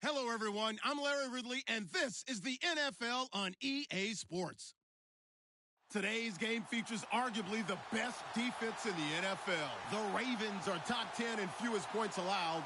Hello, everyone. I'm Larry Ridley, and this is the NFL on EA Sports. Today's game features arguably the best defense in the NFL. The Ravens are top 10 in fewest points allowed.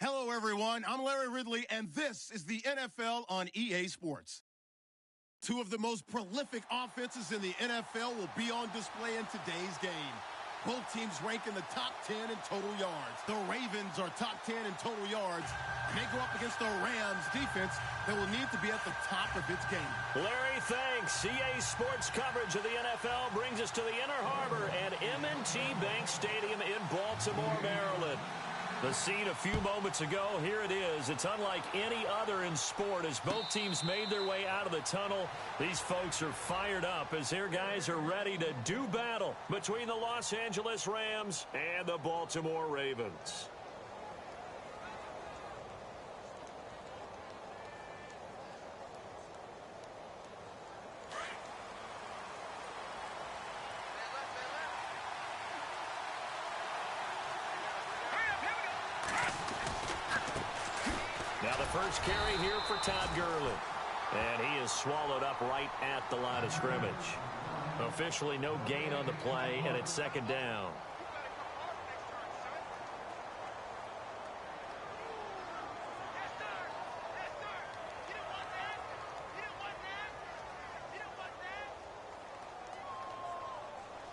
Hello, everyone. I'm Larry Ridley, and this is the NFL on EA Sports. Two of the most prolific offenses in the NFL will be on display in today's game. Both teams rank in the top 10 in total yards. The Ravens are top 10 in total yards, and they go up against the Rams defense that will need to be at the top of its game. Larry, thanks. EA Sports coverage of the NFL brings us to the Inner Harbor at M&T Bank Stadium in Baltimore, Maryland. The scene a few moments ago, here it is. It's unlike any other in sport as both teams made their way out of the tunnel. These folks are fired up as their guys are ready to do battle between the Los Angeles Rams and the Baltimore Ravens. Now the first carry here for Todd Gurley. And he is swallowed up right at the line of scrimmage. Officially no gain on the play, and it's second down.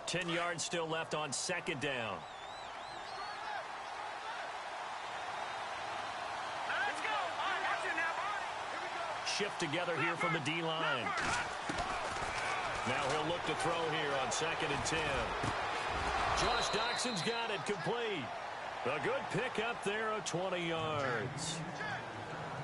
Ten yards still left on second down. Shift together here from the D-line. Now he'll look to throw here on 2nd and 10. Josh Doxson's got it complete. A good pick up there of 20 yards.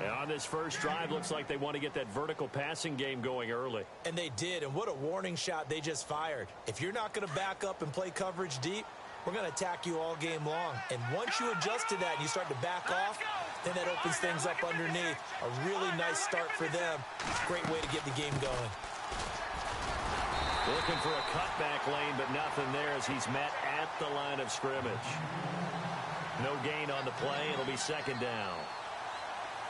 And on this first drive, looks like they want to get that vertical passing game going early. And they did, and what a warning shot they just fired. If you're not going to back up and play coverage deep, we're going to attack you all game long. And once you adjust to that and you start to back off, then that opens things up underneath. A really nice start for them. Great way to get the game going. Looking for a cutback lane, but nothing there as he's met at the line of scrimmage. No gain on the play. It'll be second down.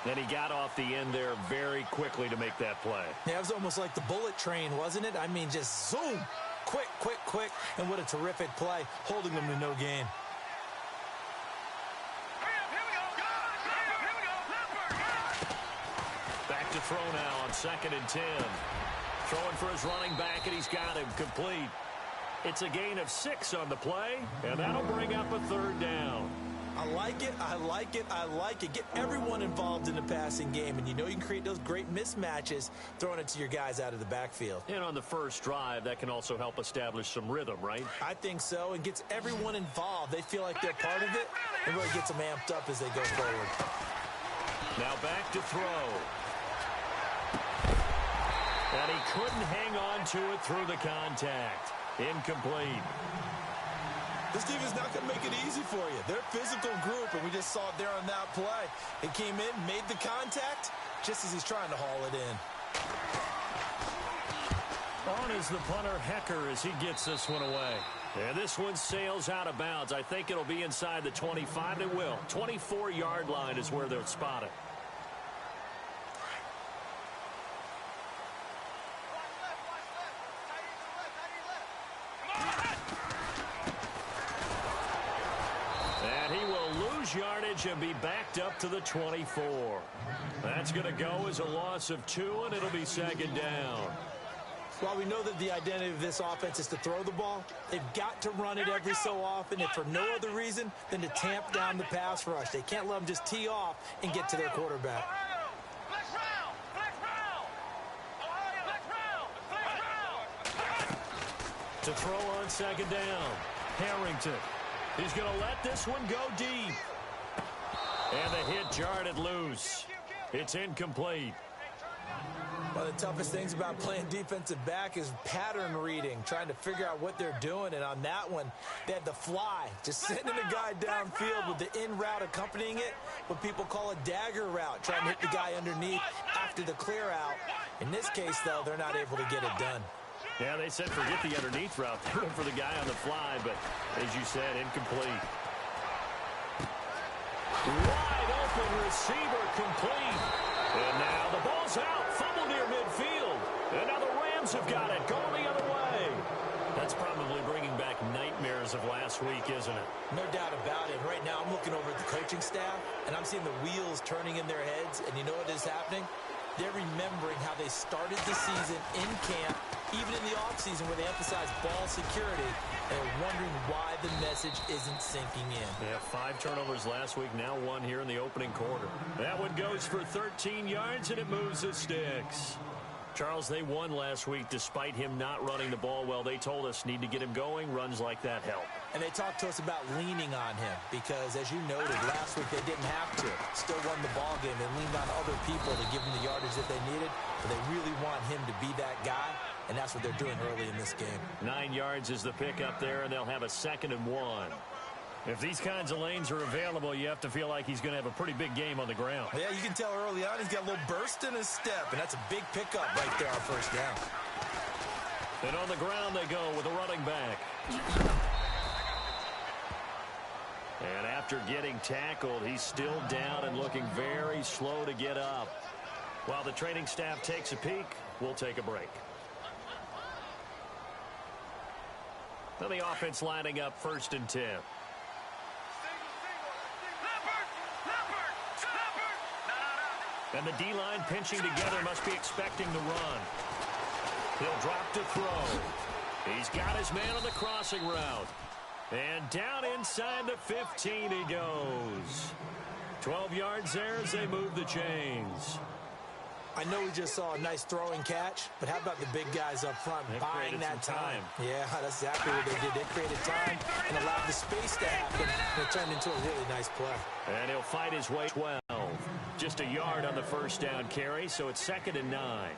And he got off the end there very quickly to make that play. Yeah, it was almost like the bullet train, wasn't it? I mean, just zoom. Quick, quick, quick. And what a terrific play, holding them to no gain. Back to throw now on 2nd and 10. Throwing for his running back, and he's got him complete. It's a gain of 6 on the play, and that'll bring up a third down. I like it, I like it, I like it. Get everyone involved in the passing game, and you know you can create those great mismatches throwing it to your guys out of the backfield. And on the first drive, that can also help establish some rhythm, right? I think so, and gets everyone involved. They feel like they're part of it, and really gets them amped up as they go forward. Now back to throw. And he couldn't hang on to it through the contact. Incomplete. This team is not going to make it easy for you. They're a physical group, and we just saw it there on that play. It came in, made the contact, just as he's trying to haul it in. On is the punter, Hecker, as he gets this one away. And this one sails out of bounds. I think it'll be inside the 25. It will. 24-yard line is where they'll spot it. Yardage and be backed up to the 24. That's going to go as a loss of 2, and it'll be second down. While we know that the identity of this offense is to throw the ball, they've got to run it every so often, if for no other reason than to tamp down the pass rush. They can't let them just tee off and get to their quarterback. To throw on second down, Harrington. He's going to let this one go deep. And the hit jarred it loose. It's incomplete. One of the toughest things about playing defensive back is pattern reading, trying to figure out what they're doing. And on that one, they had the fly, just sending the guy downfield with the in route accompanying it, what people call a dagger route, trying to hit the guy underneath after the clear out. In this case, though, they're not able to get it done. Yeah, they said forget the underneath route. They went for the guy on the fly, but as you said, incomplete. Wide open receiver complete. And now the ball's out. Fumble near midfield. And now the Rams have got it. Going the other way. That's probably bringing back nightmares of last week, isn't it? No doubt about it. Right now I'm looking over at the coaching staff, and I'm seeing the wheels turning in their heads. And you know what is happening? They're remembering how they started the season in camp, even in the offseason where they emphasized ball security, and they're wondering why the message isn't sinking in. They have 5 turnovers last week, now 1 here in the opening quarter. That one goes for 13 yards, and it moves the sticks. Charles, they won last week despite him not running the ball well. They told us need to get him going. Runs like that help. And they talked to us about leaning on him because, as you noted, last week they didn't have to. Still won the ball game. They leaned on other people to give them the yardage that they needed. But they really want him to be that guy, and that's what they're doing early in this game. 9 yards is the pick up there, and they'll have a 2nd and 1. If these kinds of lanes are available, you have to feel like he's going to have a pretty big game on the ground. Yeah, you can tell early on he's got a little burst in his step, and that's a big pickup right there on first down. And on the ground they go with a running back. And after getting tackled, he's still down and looking very slow to get up. While the training staff takes a peek, we'll take a break. Now the offense lining up 1st and 10. And the D-line pinching together must be expecting the run. He'll drop to throw. He's got his man on the crossing route. And down inside the 15 he goes. 12 yards there as they move the chains. I know we just saw a nice throwing catch, but how about the big guys up front buying that time? Yeah, that's exactly what they did. They created time and allowed the space to happen, and it turned into a really nice play. And he'll fight his way 12. Just a yard on the first down carry, so it's 2nd and 9.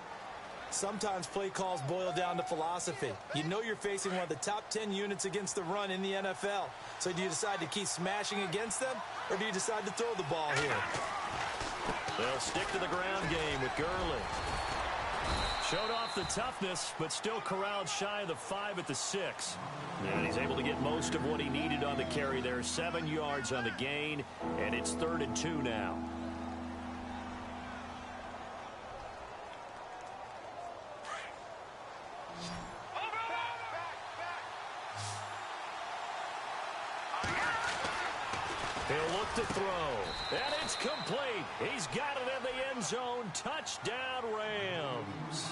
Sometimes play calls boil down to philosophy. You know you're facing one of the top 10 units against the run in the NFL. So do you decide to keep smashing against them, or do you decide to throw the ball here? They'll stick to the ground game with Gurley. Showed off the toughness, but still corralled shy of the 5 at the 6. And he's able to get most of what he needed on the carry there. 7 yards on the gain, and it's 3rd and 2 now. He'll look to throw, and it's complete. He's got it in the end zone. Touchdown, Rams.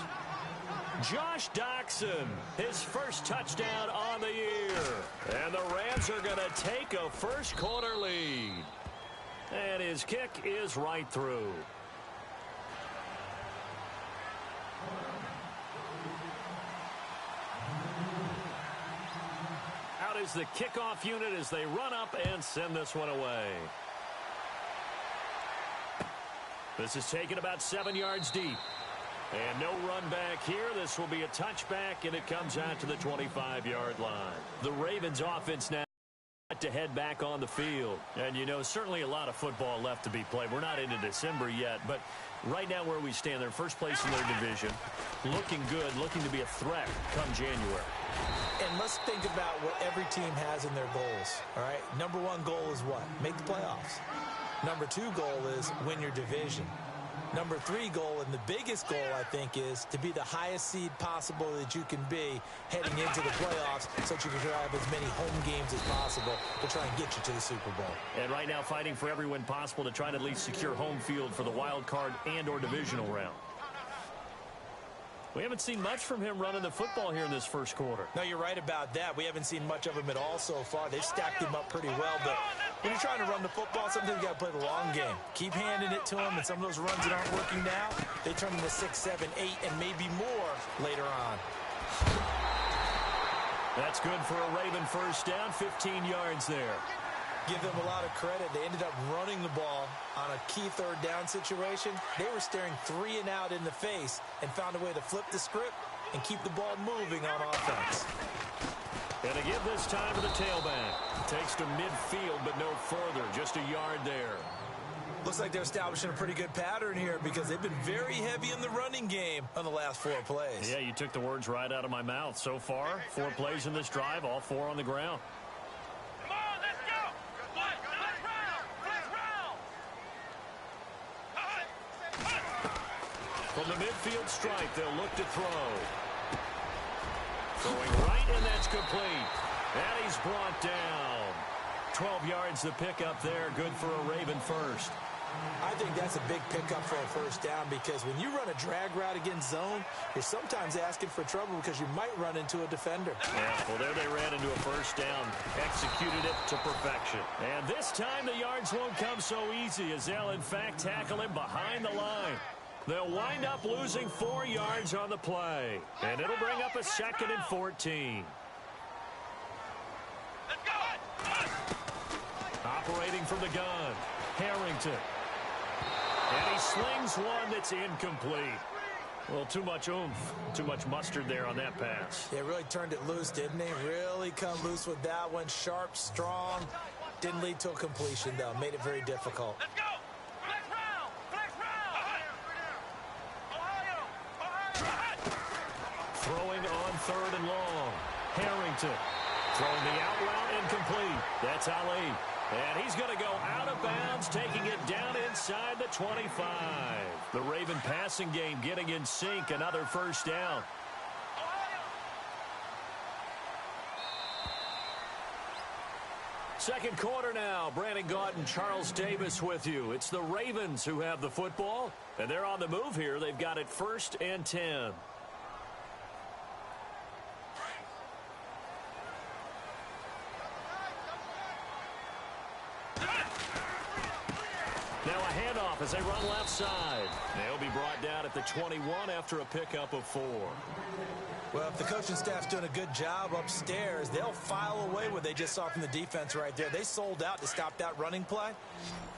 Josh Doctson, his first touchdown on the year. And the Rams are going to take a first-quarter lead. And his kick is right through. Out is the kickoff unit as they run up and send this one away. This is taken about 7 yards deep. And no run back here. This will be a touchback, and it comes out to the 25-yard line. The Ravens offense now to head back on the field. And, you know, certainly a lot of football left to be played. We're not into December yet, but right now where we stand, they're first place in their division. Looking good, looking to be a threat come January. And let's think about what every team has in their goals, all right? Number 1 goal is what? Make the playoffs. Number 2 goal is win your division. Number 3 goal, and the biggest goal, I think, is to be the highest seed possible that you can be heading into the playoffs so that you can have as many home games as possible to try and get you to the Super Bowl. And right now fighting for every win possible to try to at least secure home field for the wild card and or divisional round. We haven't seen much from him running the football here in this first quarter. No, you're right about that. We haven't seen much of him at all so far. They've stacked him up pretty well, but when you're trying to run the football, sometimes you got to play the long game. Keep handing it to him, and some of those runs that aren't working now, they turn into 6, 7, 8, and maybe more later on. That's good for a Raven first down, 15 yards there. Give them a lot of credit. They ended up running the ball on a key third down situation. They were staring 3 and out in the face and found a way to flip the script and keep the ball moving on offense. And to give this time to the tailback. Takes to midfield, but no further. Just a yard there. Looks like they're establishing a pretty good pattern here because they've been very heavy in the running game on the last 4 plays. Yeah, you took the words right out of my mouth. So far, 4 plays in this drive, all 4 on the ground. From the midfield stripe, they'll look to throw. Throwing right, and that's complete. And he's brought down. 12 yards the pickup there. Good for a Raven first. I think that's a big pickup for a first down because when you run a drag route against zone, you're sometimes asking for trouble because you might run into a defender. Yeah, well, there they ran into a first down. Executed it to perfection. And this time the yards won't come so easy as they'll, in fact, tackle him behind the line. They'll wind up losing 4 yards on the play. And it'll bring up a 2nd and 14. Operating from the gun, Harrington. And he slings one that's incomplete. Well, too much oomph, too much mustard there on that pass. They really turned it loose, didn't they? Really come loose with that one. Sharp, strong. Didn't lead to a completion, though. Made it very difficult. Let's go! Flex round! Flex round! Throwing on 3rd and long. Harrington. Throwing the out route incomplete. That's Ali. And he's going to go out of bounds, taking it down inside the 25. The Raven passing game getting in sync. Another first down. Second quarter now. Brandon Gaunt and Charles Davis with you. It's the Ravens who have the football, and they're on the move here. They've got it 1st and 10. Now a handoff as they run left side. They'll be brought down at the 21 after a pickup of 4. Well, if the coaching staff's doing a good job upstairs, they'll file away what they just saw from the defense right there. They sold out to stop that running play.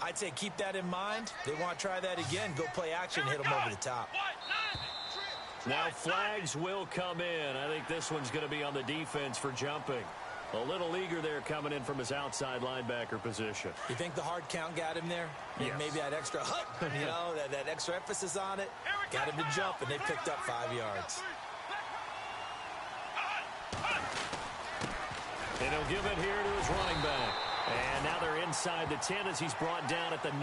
I'd say keep that in mind. They want to try that again. Go play action, hit them over the top. Now flags will come in. I think this one's going to be on the defense for jumping. A little eager there coming in from his outside linebacker position. You think the hard count got him there? Yes. Maybe that extra that extra emphasis on it got him to jump, and they picked up 5 yards. And he'll give it here to his running back. And now they're inside the 10 as he's brought down at the 9.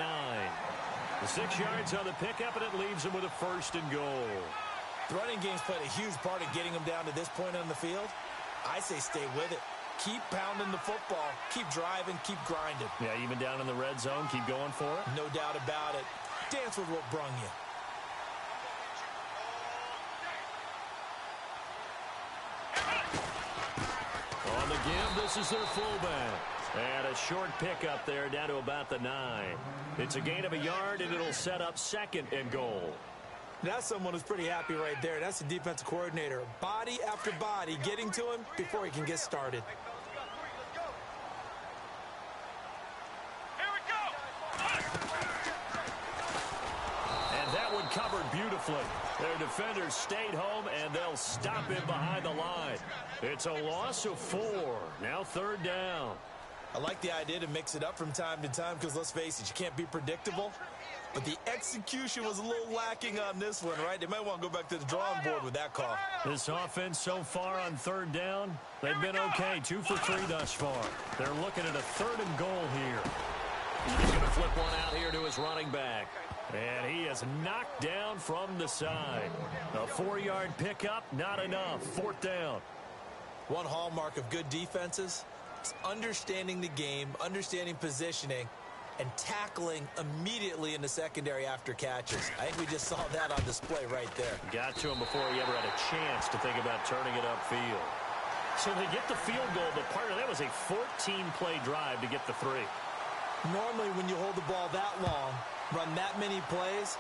The 6 yards on the pickup, and it leaves him with a 1st and goal. The running game's played a huge part in getting him down to this point on the field. I say stay with it. Keep pounding the football. Keep driving. Keep grinding. Yeah, even down in the red zone, keep going for it. No doubt about it. Dance with what brung you. On the give, this is their fullback. And a short pickup there down to about the 9. It's a gain of a yard, and it'll set up 2nd and goal. That's someone who's pretty happy right there. That's the defensive coordinator. Body after body getting to him before he can get started. And that one covered beautifully. Their defenders stayed home, and they'll stop him behind the line. It's a loss of 4. Now 3rd down. I like the idea to mix it up from time to time because, let's face it, you can't be predictable. But the execution was a little lacking on this one, right? They might want to go back to the drawing board with that call. This offense so far on 3rd down, they've been okay. 2 for 3 thus far. They're looking at a 3rd and goal here. He's going to flip one out here to his running back. And he is knocked down from the side. A 4-yard pickup, not enough. 4th down. One hallmark of good defenses is understanding the game, understanding positioning, and tackling immediately in the secondary after catches. I think we just saw that on display right there. Got to him before he ever had a chance to think about turning it upfield. So they get the field goal, but part of that was a 14-play drive to get the 3. Normally when you hold the ball that long, run that many plays,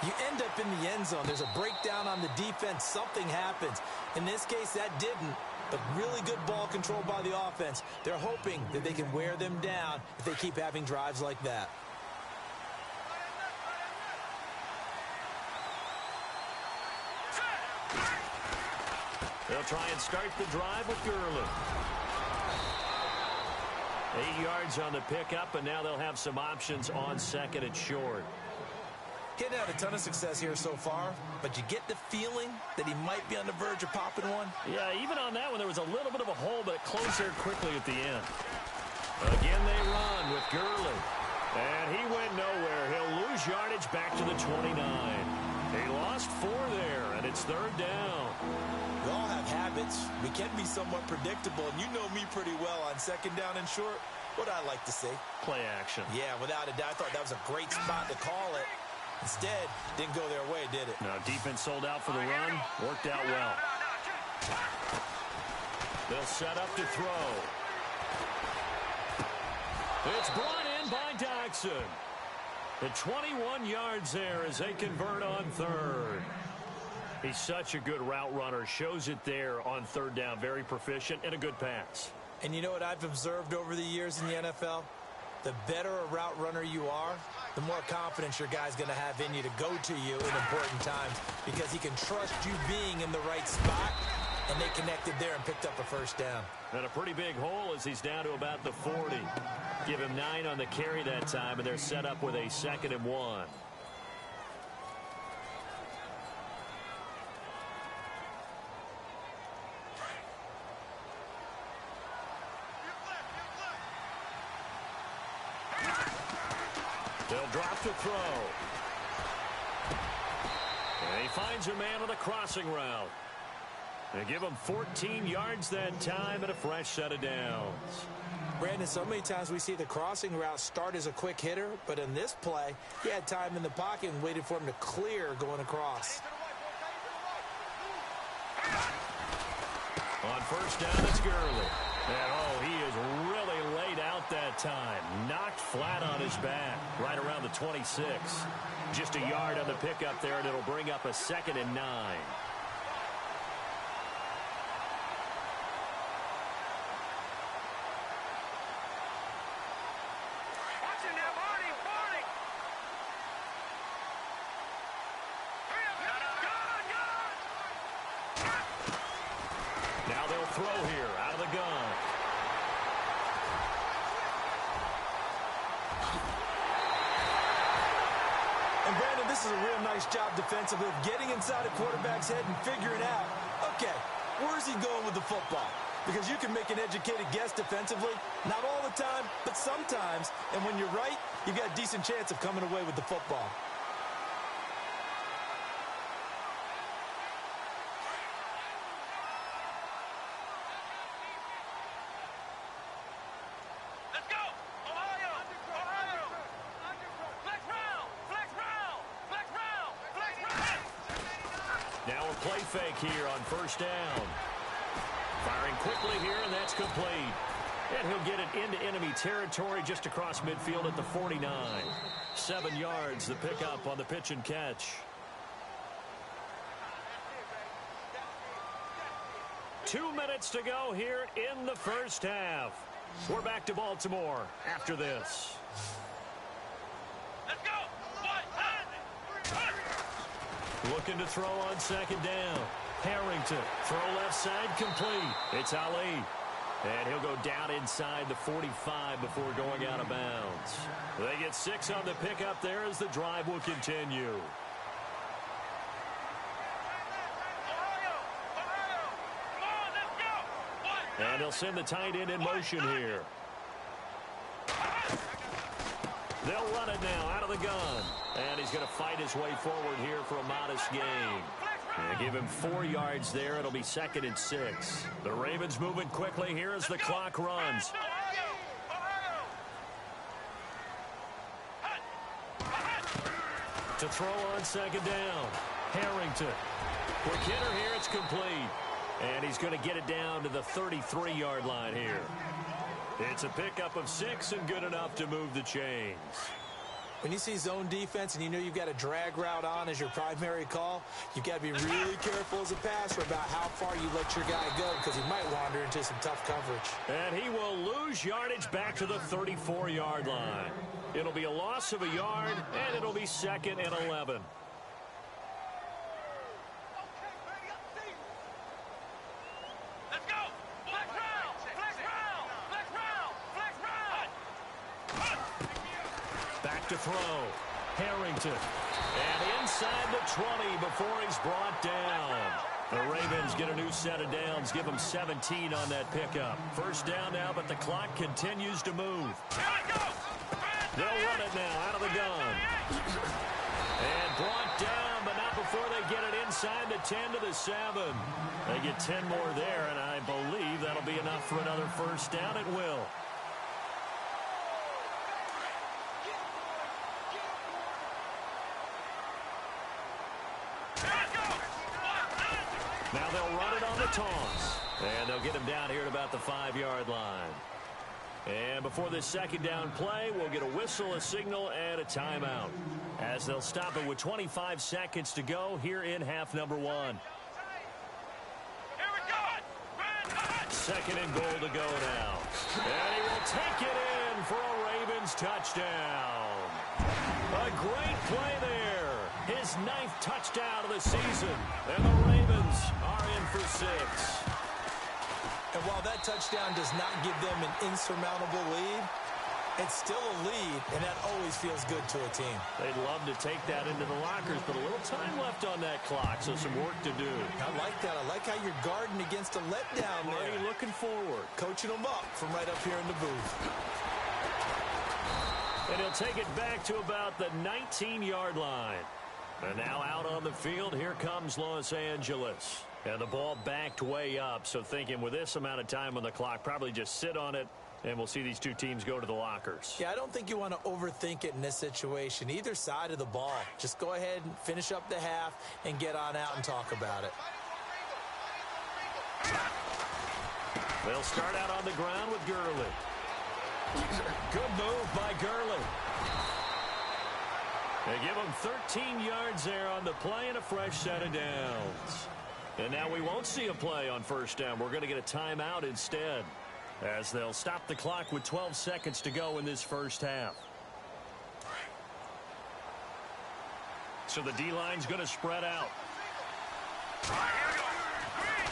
you end up in the end zone. There's a breakdown on the defense. Something happens. In this case, that didn't. But really good ball control by the offense. They're hoping that they can wear them down if they keep having drives like that. They'll try and start the drive with Gurley. 8 yards on the pickup, and now they'll have some options on 2nd and short. He hadn't had a ton of success here so far, but you get the feeling that he might be on the verge of popping one. Yeah, even on that one, there was a little bit of a hole, but it closed there quickly at the end. Again, they run with Gurley. And he went nowhere. He'll lose yardage back to the 29. He lost 4 there, and it's 3rd down. We all have habits. We can be somewhat predictable, and you know me pretty well on 2nd down and short. What I like to see. Play action. Yeah, without a doubt. I thought that was a great spot to call it. Instead, didn't go their way, did it? No, defense sold out for the run. Worked out well. They'll set up to throw. It's brought in by Jackson. The 21 yards there as they convert on third. He's such a good route runner. Shows it there on third down. Very proficient and a good pass. And you know what I've observed over the years in the NFL? The better a route runner you are, the more confidence your guy's going to have in you to go to you in important times because he can trust you being in the right spot, and they connected there and picked up a first down. And a pretty big hole as he's down to about the 40. Give him 9 on the carry that time, and they're set up with a 2nd and 1. They'll drop to throw. And he finds a man on the crossing route. They give him 14 yards that time and a fresh set of downs. Brandon, so many times we see the crossing route start as a quick hitter, but in this play, he had time in the pocket and waited for him to clear going across. On first down, it's Gurley. And, oh, he is really laid out that time. Knocked flat on his back, right around the 26. Just a yard on the pickup there, and it'll bring up a 2nd and 9. Now they'll throw here out of the gun. And Brandon, this is a real nice job defensively of getting inside a quarterback's head and figuring out, okay, where's he going with the football? Because you can make an educated guess defensively, not all the time, but sometimes. And when you're right, you've got a decent chance of coming away with the football. Now a play fake here on first down. Firing quickly here, and that's complete. And he'll get it into enemy territory just across midfield at the 49. 7 yards, the pickup on the pitch and catch. 2 minutes to go here in the first half. We're back to Baltimore after this. Let's go! Looking to throw on second down. Harrington, throw left side, complete. It's Ali. And he'll go down inside the 45 before going out of bounds. They get 6 on the pickup there as the drive will continue. And he'll send the tight end in motion here. They'll run it now out of the gun. And he's going to fight his way forward here for a modest gain. And give him 4 yards there. It'll be 2nd and 6. The Ravens moving quickly here as the clock runs. To throw on second down. Harrington. Quick hitter here. It's complete. And he's going to get it down to the 33-yard line here. It's a pickup of 6 and good enough to move the chains. When you see zone defense and you know you've got a drag route on as your primary call, you've got to be really careful as a passer about how far you let your guy go because he might wander into some tough coverage. And he will lose yardage back to the 34-yard line. It'll be a loss of a yard, and it'll be 2nd and 11. To throw. Harrington. And inside the 20 before he's brought down. The Ravens get a new set of downs. Give them 17 on that pickup. First down now, but the clock continues to move. They'll run it now out of the gun. And brought down, but not before they get it inside the 10 to the 7. They get 10 more there, and I believe that'll be enough for another first down. It will. Now they'll run it on the toss. And they'll get him down here at about the 5-yard line. And before this second down play, we'll get a whistle, a signal, and a timeout, as they'll stop it with 25 seconds to go here in half number one. Here we go. Second and goal to go now. And he will take it in for a Ravens touchdown. A great play there. His 9th touchdown of the season. And the Ravens are in for 6. And while that touchdown does not give them an insurmountable lead, it's still a lead, and that always feels good to a team. They'd love to take that into the lockers, but a little time left on that clock, so some work to do. I like that. I like how you're guarding against a letdown there. Already looking forward. Coaching them up from right up here in the booth. And he'll take it back to about the 19-yard line. And now out on the field, here comes Los Angeles. And the ball backed way up, so thinking with this amount of time on the clock, probably just sit on it, and we'll see these two teams go to the lockers. Yeah, I don't think you want to overthink it in this situation. Either side of the ball. Just go ahead and finish up the half and get on out and talk about it. They'll start out on the ground with Gurley. Good move by Gurley. They give him 13 yards there on the play and a fresh set of downs. And now we won't see a play on first down. We're going to get a timeout instead, as they'll stop the clock with 12 seconds to go in this first half. So the D-line's going to spread out.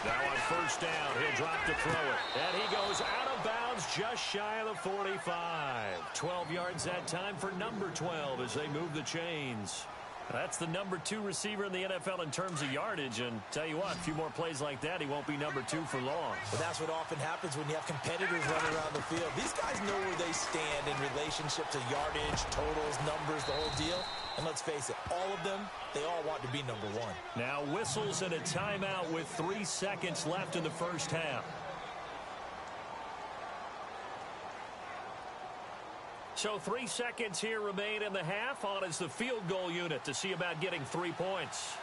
Now on first down, he'll drop to throw it. And he goes out of bounds just shy of the 45. 12 yards that time for number 12 as they move the chains. That's the number 2 receiver in the NFL in terms of yardage. And tell you what, a few more plays like that, he won't be number 2 for long. But that's what often happens when you have competitors running around the field. These guys know where they stand in relationship to yardage, totals, numbers, the whole deal. And let's face it, all of them, they all want to be number 1. Now whistles and a timeout with 3 seconds left in the first half. So 3 seconds here remain in the half. On is the field goal unit to see about getting 3 points.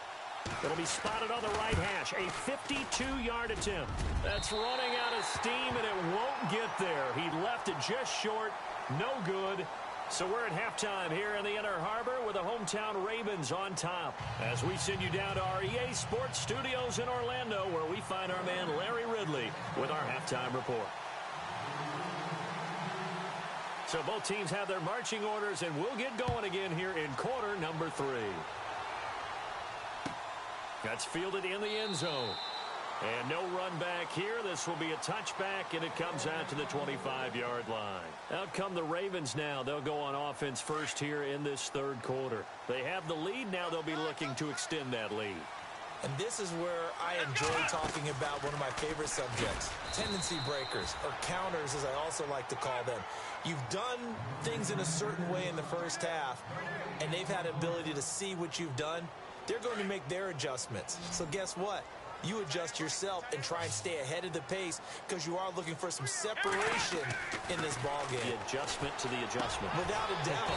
It'll be spotted on the right hash. A 52-yard attempt. That's running out of steam, and it won't get there. He left it just short. No good. So we're at halftime here in the Inner Harbor with the hometown Ravens on top, as we send you down to our EA Sports Studios in Orlando, where we find our man Larry Ridley with our halftime report. So both teams have their marching orders, and we'll get going again here in quarter number 3. That's fielded in the end zone. And no run back here. This will be a touchback, and it comes out to the 25-yard line. Out come the Ravens now. They'll go on offense first here in this third quarter. They have the lead. Now they'll be looking to extend that lead. And this is where I enjoy talking about one of my favorite subjects, tendency breakers, or counters as I also like to call them. You've done things in a certain way in the first half, and they've had the ability to see what you've done. They're going to make their adjustments. So guess what? You adjust yourself and try and stay ahead of the pace, because you are looking for some separation in this ball game. The adjustment to the adjustment. Without a doubt.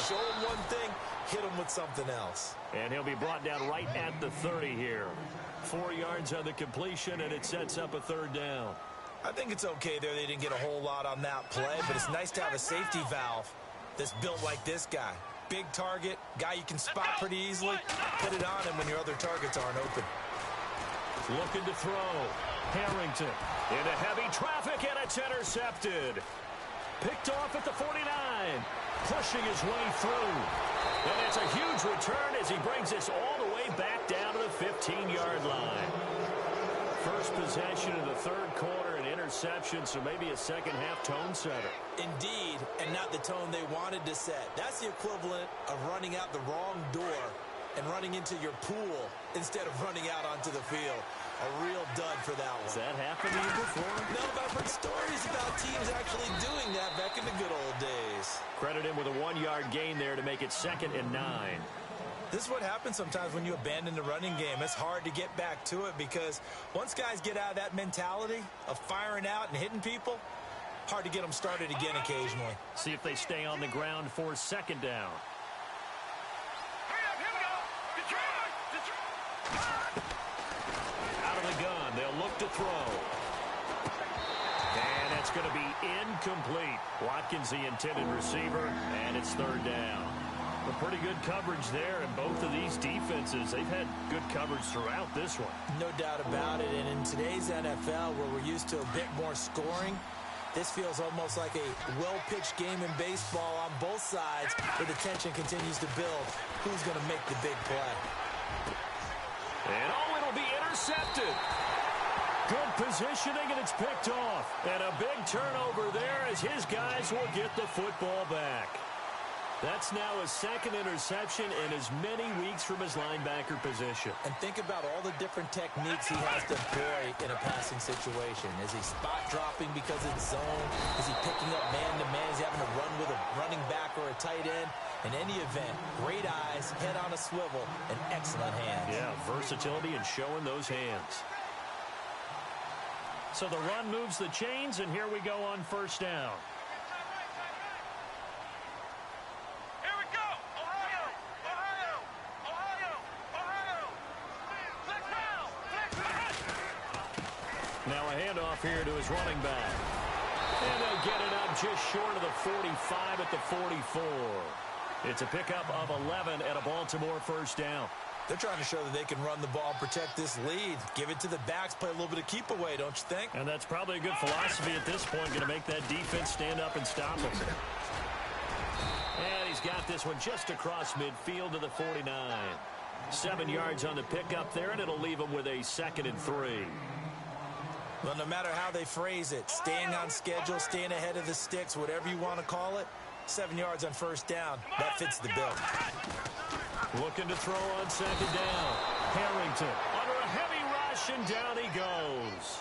Show them one thing, hit them with something else. And he'll be brought down right at the 30 here. 4 yards on the completion, and it sets up a third down. I think it's okay there. They didn't get a whole lot on that play, but it's nice to have a safety valve that's built like this guy. Big target, guy you can spot pretty easily. Put it on him when your other targets aren't open. Looking to throw. Harrington into heavy traffic, and it's intercepted. Picked off at the 49. Pushing his way through. And it's a huge return as he brings this all the way back down to the 15-yard line. First possession of the third quarter, an interception, so maybe a second-half tone setter. Indeed, and not the tone they wanted to set. That's the equivalent of running out the wrong door and running into your pool instead of running out onto the field. A real dud for that one. Has that happened to you before? No, but I've heard stories about teams actually doing that back in the good old days. Credit him with a 1-yard gain there to make it 2nd and 9. This is what happens sometimes when you abandon the running game. It's hard to get back to it because once guys get out of that mentality of firing out and hitting people, hard to get them started again occasionally. See if they stay on the ground for second down. Out of the gun, they'll look to throw. And it's going to be incomplete. Watkins the intended receiver, and it's third down. A pretty good coverage there, and both of these defenses, they've had good coverage throughout this one. No doubt about it, and in today's NFL, where we're used to a bit more scoring, this feels almost like a well-pitched game in baseball on both sides, where the tension continues to build. Who's going to make the big play? And it'll be intercepted. Good positioning, and it's picked off. And a big turnover there as his guys will get the football back. That's now his second interception in as many weeks from his linebacker position. And think about all the different techniques he has to employ in a passing situation. Is he spot dropping because it's zone? Is he picking up man-to-man? Is he having to run with a running back or a tight end? In any event, great eyes, head on a swivel, and excellent hands. Yeah, versatility and showing those hands. So the run moves the chains, and here we go on first down. Here we go. Ohio. Ohio. Ohio. Ohio. Flex round. Now a handoff here to his running back. And they'll get it up just short of the 45 at the 44. It's a pickup of 11 at a Baltimore first down. They're trying to show that they can run the ball and protect this lead. Give it to the backs, play a little bit of keep away, don't you think? And that's probably a good philosophy at this point, going to make that defense stand up and stop him. And he's got this one just across midfield to the 49. 7 yards on the pickup there, and it'll leave him with a 2nd and 3. Well, no matter how they phrase it, staying on schedule, staying ahead of the sticks, whatever you want to call it, 7 yards on first down, that fits the bill. Looking to throw on 2nd down. Harrington under a heavy rush, and down he goes.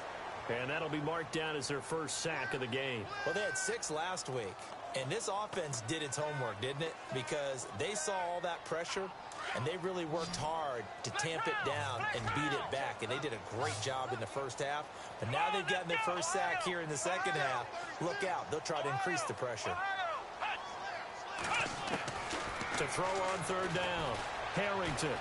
And that'll be marked down as their first sack of the game. Well, they had 6 last week, and this offense did its homework, didn't it? Because they saw all that pressure, and they really worked hard to tamp it down and beat it back, and they did a great job in the first half. But now they've gotten their first sack here in the second half. Look out. They'll try to increase the pressure. To throw on 3rd down. Harrington.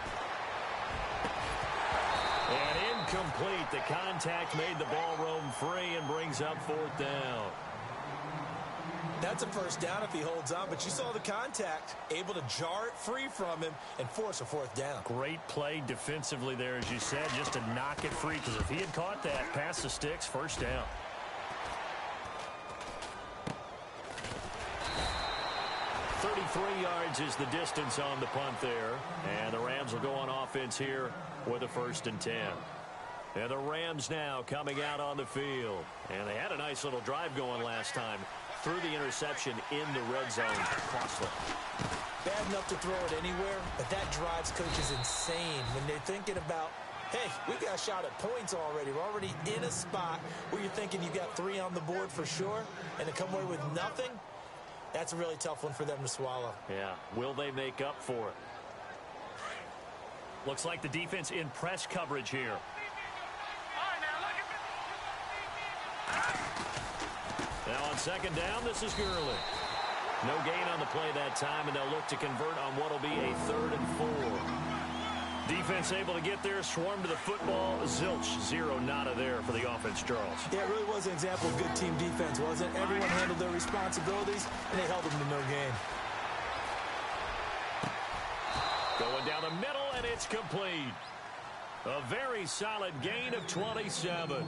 And incomplete. The contact made the ball roam free and brings up 4th down. That's a first down if he holds on, but you saw the contact, able to jar it free from him and force a 4th down. Great play defensively there, as you said, just to knock it free, because if he had caught that, past the sticks, first down. Yards is the distance on the punt there. And the Rams will go on offense here with a 1st and 10. And the Rams now coming out on the field. And they had a nice little drive going last time. Threw the interception in the red zone. Costly. Bad enough to throw it anywhere, but that drives coaches insane when they're thinking about, hey, we got a shot at points already. We're already in a spot where you're thinking you got 3 on the board for sure, and to come away with nothing. That's a really tough one for them to swallow. Yeah. Will they make up for it? Looks like the defense in press coverage here. Now on 2nd down, this is Gurley. No gain on the play that time, and they'll look to convert on what will be a 3rd and 4. Defense able to get there, swarm to the football. Zilch, 0 nada there for the offense, Charles. Yeah, it really was an example of good team defense, wasn't it? Everyone handled their responsibilities, and they held them to no gain. Going down the middle, and it's complete. A very solid gain of 27.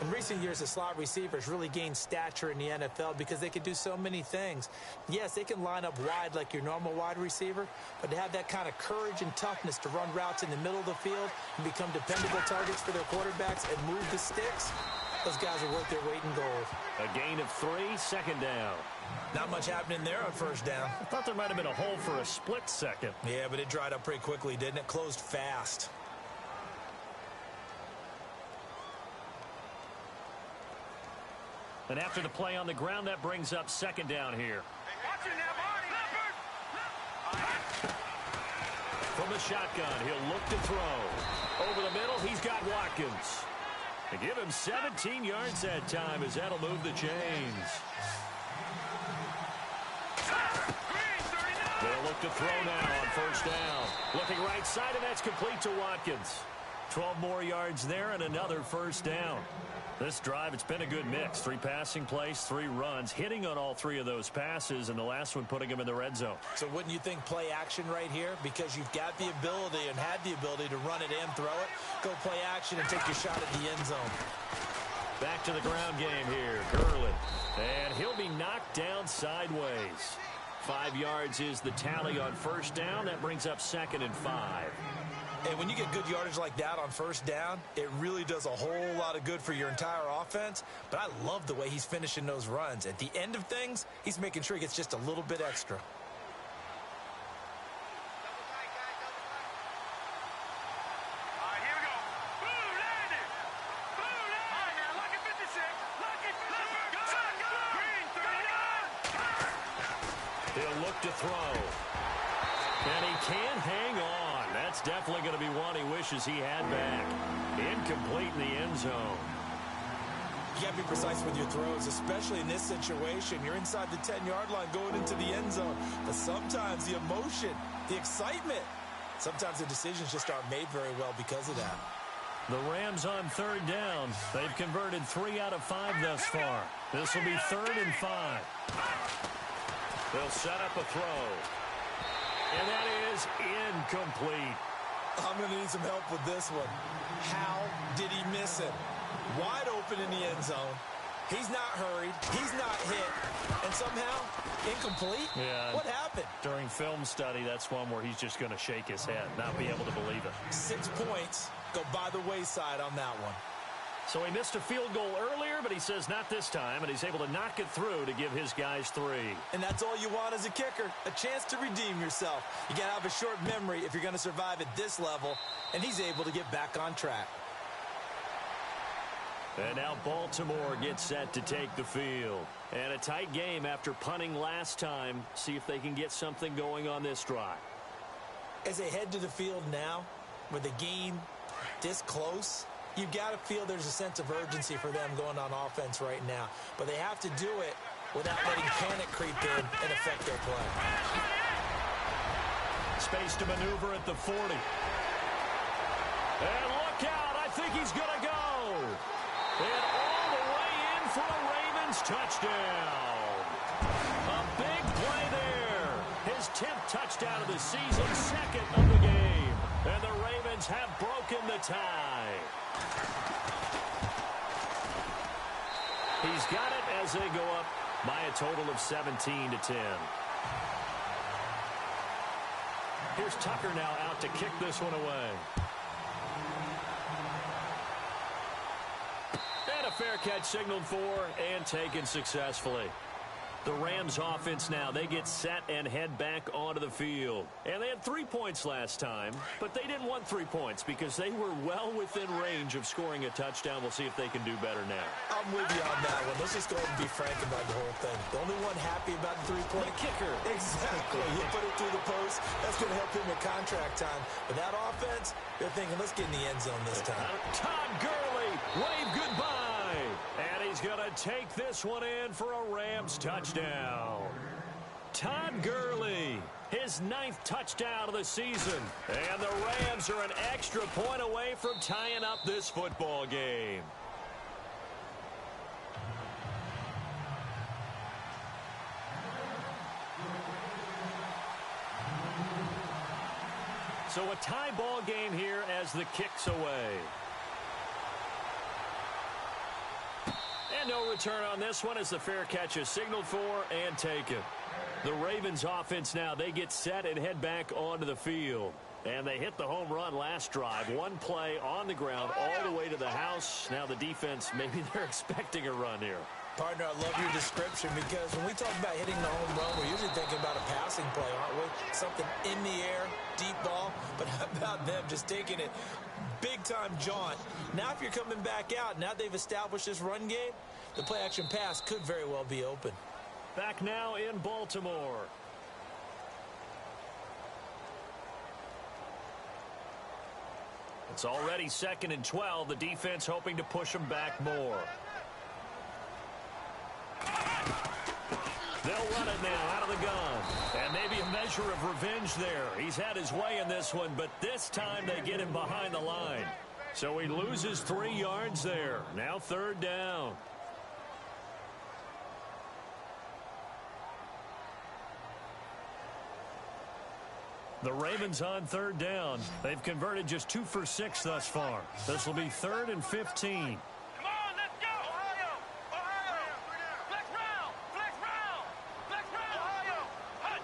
In recent years, the slot receivers really gained stature in the NFL because they can do so many things. Yes, they can line up wide like your normal wide receiver, but to have that kind of courage and toughness to run routes in the middle of the field and become dependable targets for their quarterbacks and move the sticks, those guys are worth their weight in gold. A gain of 3, 2nd down. Not much happening there on first down. I thought there might have been a hole for a split second. Yeah, but it dried up pretty quickly, didn't it? Closed fast. And after the play on the ground, that brings up 2nd down here. From the shotgun, he'll look to throw. Over the middle, he's got Watkins. They give him 17 yards that time, as that'll move the chains. They'll look to throw now on first down. Looking right side, and that's complete to Watkins. 12 more yards there and another first down. This drive, it's been a good mix. 3 passing plays, 3 runs, hitting on all 3 of those passes, and the last one putting him in the red zone. So wouldn't you think play action right here? Because you've got the ability and had the ability to run it and throw it. Go play action and take your shot at the end zone. Back to the ground game here. Gurley. And he'll be knocked down sideways. 5 yards is the tally on first down. That brings up 2nd and 5. And when you get good yardage like that on first down, it really does a whole lot of good for your entire offense. But I love the way he's finishing those runs. At the end of things, he's making sure he gets just a little bit extra. He'll look to throw. And he can't hang on. That's definitely going to be one he wishes he had back. Incomplete in the end zone. You got to be precise with your throws, especially in this situation. You're inside the 10-yard line going into the end zone. But sometimes the emotion, the excitement, sometimes the decisions just aren't made very well because of that. The Rams on 3rd down. They've converted 3 out of 5 thus far. This will be 3rd and 5. They'll set up a throw. And that is incomplete. I'm going to need some help with this one. How did he miss it? Wide open in the end zone. He's not hurried. He's not hit. And somehow, incomplete? Yeah. What happened? During film study, that's one where he's just going to shake his head, not be able to believe it. 6 points go by the wayside on that one. So he missed a field goal earlier, but he says not this time, and he's able to knock it through to give his guys 3. And that's all you want as a kicker, a chance to redeem yourself. You got to have a short memory if you're going to survive at this level, and he's able to get back on track. And now Baltimore gets set to take the field. And a tight game after punting last time. See if they can get something going on this drive. As they head to the field now, with the game this close, you've got to feel there's a sense of urgency for them going on offense right now. But they have to do it without letting panic creep in and affect their play. Space to maneuver at the 40. And look out. I think he's going to go. And all the way in for a Ravens touchdown. A big play there. His 10th touchdown of the season, 2nd of the game. And the Ravens have broken the tie. He's got it as they go up by a total of 17-10. Here's Tucker now out to kick this one away. And a fair catch signaled for and taken successfully. The Rams offense now, they get set and head back onto the field. And they had 3 points last time, but they didn't want 3 points because they were well within range of scoring a touchdown. We'll see if they can do better now. I'm with you on that one. Let's just go ahead and be frank about the whole thing. The only one happy about the 3-point kicker. Exactly. You put it through the post. That's going to help him at contract time. But that offense, they're thinking, let's get in the end zone this time. Todd Gurley, wave goodbye. And he's going to take this one in for a Rams touchdown. Todd Gurley, his 9th touchdown of the season. And the Rams are an extra point away from tying up this football game. So a tie ball game here as the kick's away. And no return on this one as the fair catch is signaled for and taken. The Ravens offense now, they get set and head back onto the field. And they hit the home run last drive. One play on the ground all the way to the house. Now the defense, maybe they're expecting a run here. Partner, I love your description because when we talk about hitting the home run, we're usually thinking about a passing play, aren't we? Something in the air, deep ball. But how about them just taking it big-time jaunt? Now if you're coming back out, now they've established this run game, the play-action pass could very well be open. Back now in Baltimore. It's already 2nd and 12. The defense hoping to push them back more. They'll run it now out of the gun. And maybe a measure of revenge there. He's had his way in this one, but this time they get him behind the line. So he loses 3 yards there. Now 3rd down. The Ravens on 3rd down. They've converted just 2 for 6 thus far. This will be 3rd and 15. Come on, let's go! Ohio! Ohio! Flex round! Flex round! Flex round! Ohio! Hut!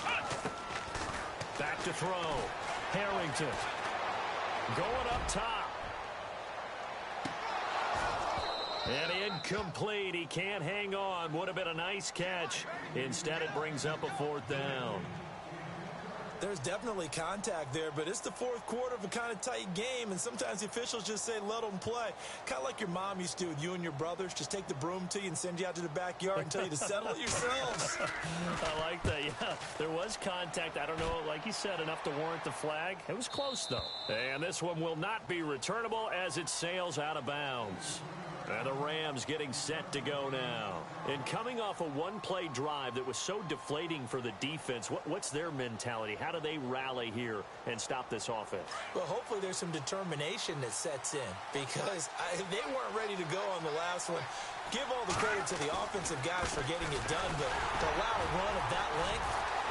Hut! Back to throw. Harrington. Going up top. And incomplete. He can't hang on. Would have been a nice catch. Instead, it brings up a 4th down. There's definitely contact there, but it's the 4th quarter of a kind of tight game, and sometimes the officials just say, let them play. Kind of like your mom used to with you and your brothers. Just take the broom to you and send you out to the backyard and tell you to settle it yourselves. I like that, yeah. There was contact. I don't know, like you said, enough to warrant the flag. It was close, though. And this one will not be returnable as it sails out of bounds. And the Rams getting set to go now. And coming off a one-play drive that was so deflating for the defense, what's their mentality? How do they rally here and stop this offense? Well, hopefully there's some determination that sets in because they weren't ready to go on the last one. Give all the credit to the offensive guys for getting it done, but to allow a run of that length,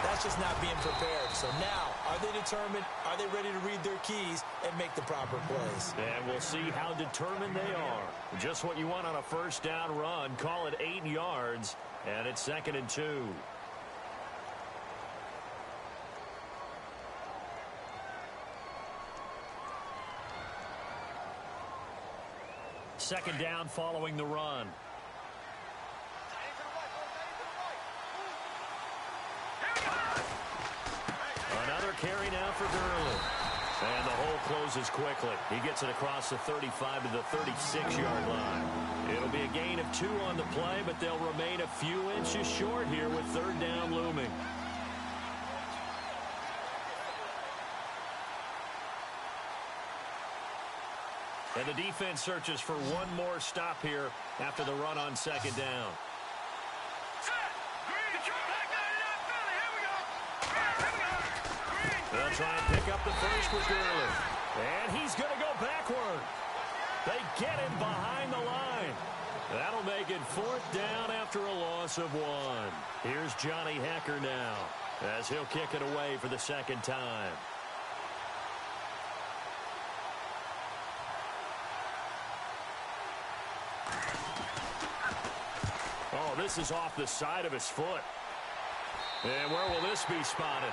that's just not being prepared. So now, are they determined? Are they ready to read their keys and make the proper plays? And we'll see how determined they are. Just what you want on a 1st down run. Call it 8 yards, and it's 2nd and 2. Second down following the run. Another carry now for Gurley. And the hole closes quickly. He gets it across the 35 to the 36-yard line. It'll be a gain of 2 on the play, but they'll remain a few inches short here with 3rd down looming. And the defense searches for one more stop here after the run on 2nd down. They'll try and pick up the first with Gurley. And he's going to go backward. They get him behind the line. That'll make it 4th down after a loss of 1. Here's Johnny Hecker now as he'll kick it away for the 2nd time. Oh, this is off the side of his foot. And where will this be spotted?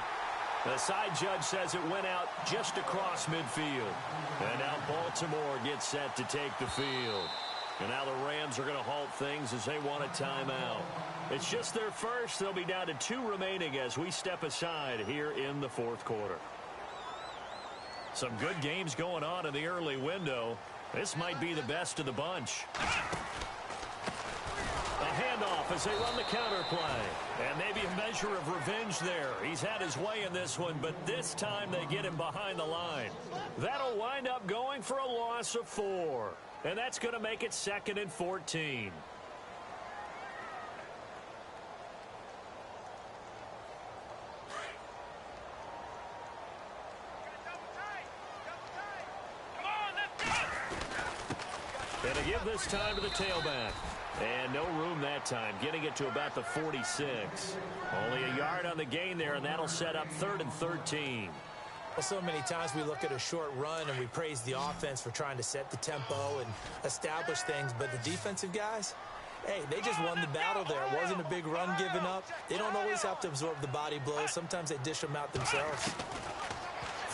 The side judge says it went out just across midfield. And now Baltimore gets set to take the field. And now the Rams are going to halt things as they want a timeout. It's just their first. They'll be down to 2 remaining as we step aside here in the 4th quarter. Some good games going on in the early window. This might be the best of the bunch. A handoff as they run the counter play. And maybe a measure of revenge there. He's had his way in this one, but this time they get him behind the line. That'll wind up going for a loss of 4. And that's going to make it 2nd and 14. And to give this time to the tailback. And no room that time, getting it to about the 46. Only a yard on the gain there, and that'll set up 3rd and 13. Well, so many times we look at a short run and we praise the offense for trying to set the tempo and establish things, but the defensive guys, hey, they just won the battle there. It wasn't a big run given up. They don't always have to absorb the body blows. Sometimes they dish them out themselves.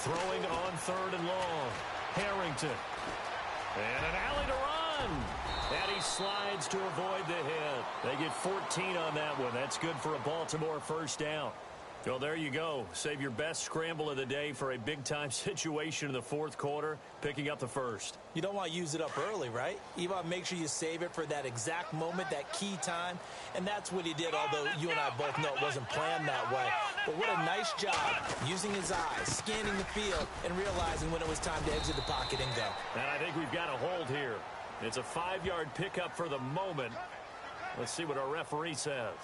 Throwing on 3rd and long. Harrington. And an alley to run. And he slides to avoid the hit. They get 14 on that one. That's good for a Baltimore 1st down. Well, there you go. Save your best scramble of the day for a big-time situation in the 4th quarter, picking up the 1st. You don't want to use it up early, right? You want to make sure you save it for that exact moment, that key time. And that's what he did, although you and I both know it wasn't planned that way. But what a nice job using his eyes, scanning the field, and realizing when it was time to exit the pocket and go. And I think we've got a hold here. It's a 5-yard pickup for the moment. Let's see what our referee says.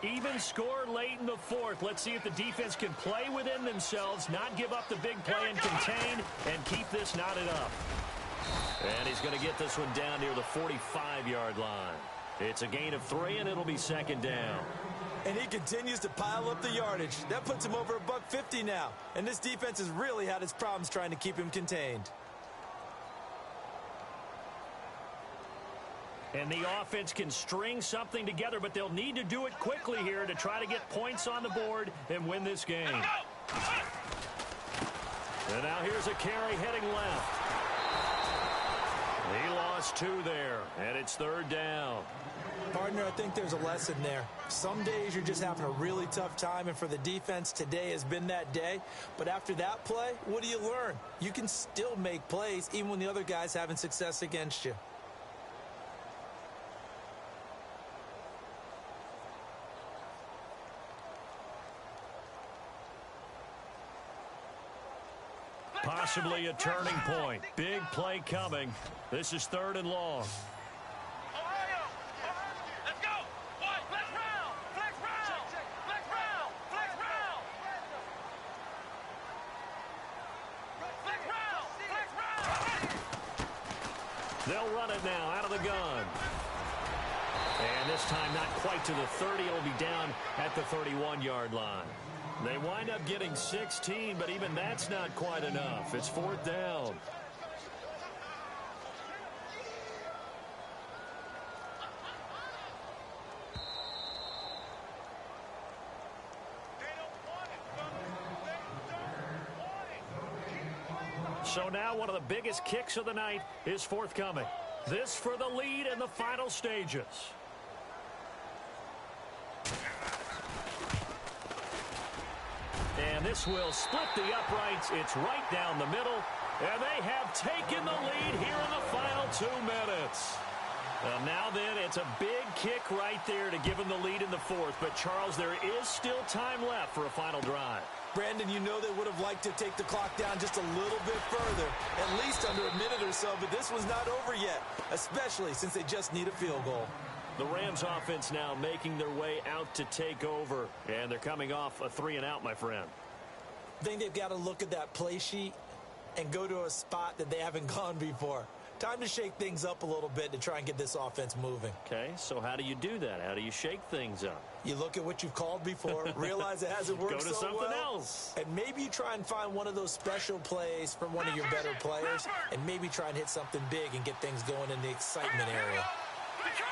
Even score late in the fourth. Let's see if the defense can play within themselves, not give up the big play and contain, and keep this knotted up. And he's going to get this one down near the 45-yard line. It's a gain of 3, and it'll be second down. And he continues to pile up the yardage. That puts him over $150 now. And this defense has really had its problems trying to keep him contained. And the offense can string something together, but they'll need to do it quickly here to try to get points on the board and win this game. And now here's a carry heading left. He lost 2 there, and it's third down. Partner, I think there's a lesson there. Some days you're just having a really tough time, and for the defense, today has been that day. But after that play, what do you learn? You can still make plays even when the other guy's having success against you. Possibly a turning point. Big play coming. This is 3rd and long. Ohio! Let's go! What? Flex round! Flex round! Flex round! Flex round! Flex round! Flex round! They'll run it now out of the gun. And this time not quite to the 30. It'll be down at the 31-yard line. They wind up getting 16, but even that's not quite enough. It's 4th down. So now one of the biggest kicks of the night is forthcoming. This for the lead in the final stages. And this will split the uprights. It's right down the middle. And they have taken the lead here in the final 2 minutes. Now then, it's a big kick right there to give them the lead in the fourth. But, Charles, there is still time left for a final drive. Brandon, you know they would have liked to take the clock down just a little bit further, at least under a minute or so, but this was not over yet, especially since they just need a field goal. The Rams offense now making their way out to take over, and they're coming off a 3-and-out, my friend. I think they've got to look at that play sheet and go to a spot that they haven't gone before. Time to shake things up a little bit to try and get this offense moving. Okay, so how do you do that? How do you shake things up? You look at what you've called before, realize it hasn't worked so well. Go to something else. And maybe you try and find one of those special plays from one of your better players, and maybe try and hit something big and get things going in the excitement area. Detroit!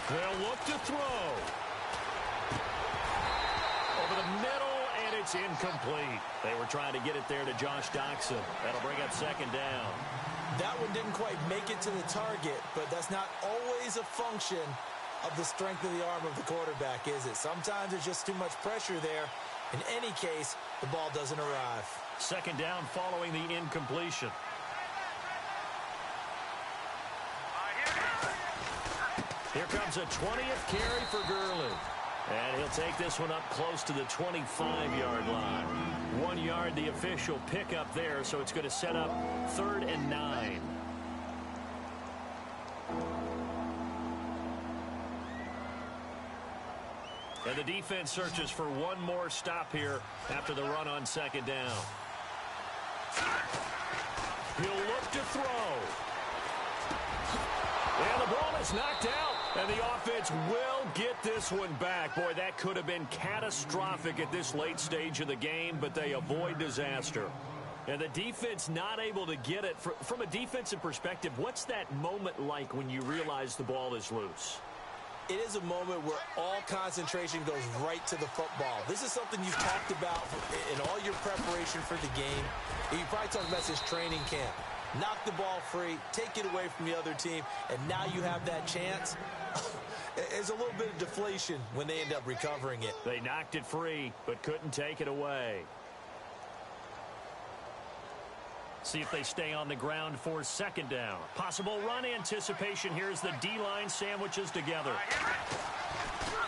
They'll look to throw. Over the middle, and it's incomplete. They were trying to get it there to Josh Doxson. That'll bring up second down. That one didn't quite make it to the target, but that's not always a function of the strength of the arm of the quarterback, is it? Sometimes there's just too much pressure there. In any case, the ball doesn't arrive. Second down following the incompletion. Here comes a 20th carry for Gurley. And he'll take this one up close to the 25-yard line. 1 yard, the official pickup there, so it's going to set up 3rd and 9. And the defense searches for one more stop here after the run on second down. He'll look to throw. And the ball is knocked out, and the offense will get this one back. Boy, that could have been catastrophic at this late stage of the game, but they avoid disaster. And the defense not able to get it. From a defensive perspective, what's that moment like when you realize the ball is loose? It is a moment where all concentration goes right to the football. This is something you've talked about in all your preparation for the game. And you probably talked about this training camp. Knock the ball free, take it away from the other team, and now you have that chance. There's a little bit of deflation when they end up recovering it. They knocked it free, but couldn't take it away. See if they stay on the ground for second down. Possible run anticipation here as the D-line sandwiches together.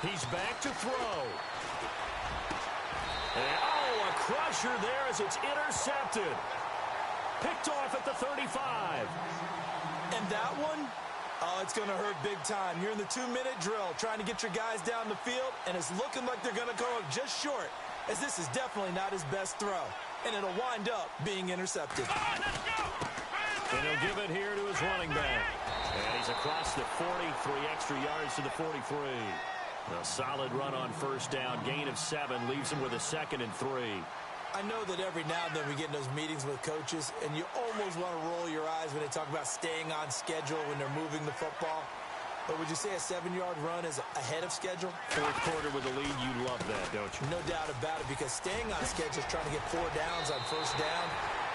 He's back to throw. And, oh, a crusher there as it's intercepted. Picked off at the 35. And that one, oh, it's going to hurt big time. You're in the 2-minute drill trying to get your guys down the field, and it's looking like they're going to go up just short, as this is definitely not his best throw. And it'll wind up being intercepted. And he'll give it here to his running back. And he's across the 43 extra yards to the 43. A solid run on first down. Gain of 7 leaves him with a 2nd and 3. I know that every now and then we get in those meetings with coaches, and you almost want to roll your eyes when they talk about staying on schedule when they're moving the football. But would you say a 7-yard run is ahead of schedule? Fourth quarter with the lead, you love that, don't you? No doubt about it, because staying on schedule is trying to get 4 downs on first down.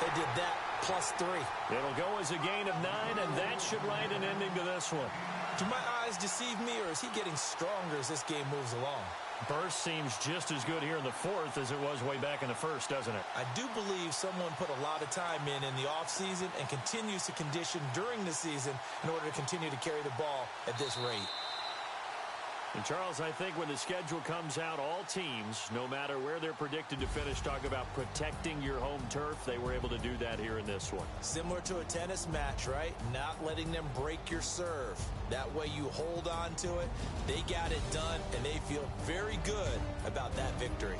They did that plus 3. It'll go as a gain of 9, and that should write an ending to this one. Do my eyes deceive me, or is he getting stronger as this game moves along? Burst seems just as good here in the 4th as it was way back in the 1st, doesn't it? I do believe someone put a lot of time in the offseason and continues to condition during the season in order to continue to carry the ball at this rate. And, Charles, I think when the schedule comes out, all teams, no matter where they're predicted to finish, talk about protecting your home turf. They were able to do that here in this one. Similar to a tennis match, right? Not letting them break your serve. That way you hold on to it. They got it done, and they feel very good about that victory.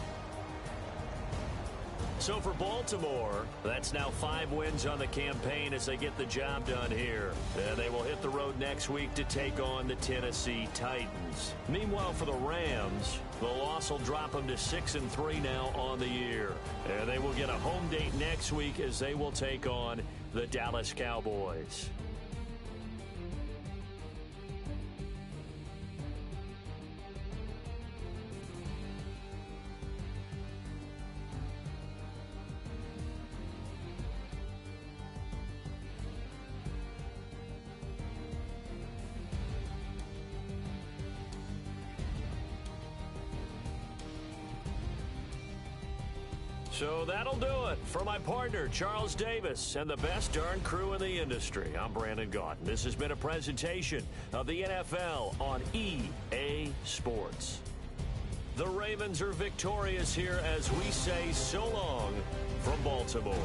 So for Baltimore, that's now 5 wins on the campaign as they get the job done here. And they will hit the road next week to take on the Tennessee Titans. Meanwhile, for the Rams, the loss will drop them to 6-3 now on the year. And they will get a home date next week as they will take on the Dallas Cowboys. So that'll do it. For my partner, Charles Davis, and the best darn crew in the industry, I'm Brandon Gaudin. This has been a presentation of the NFL on EA Sports. The Ravens are victorious here as we say so long from Baltimore.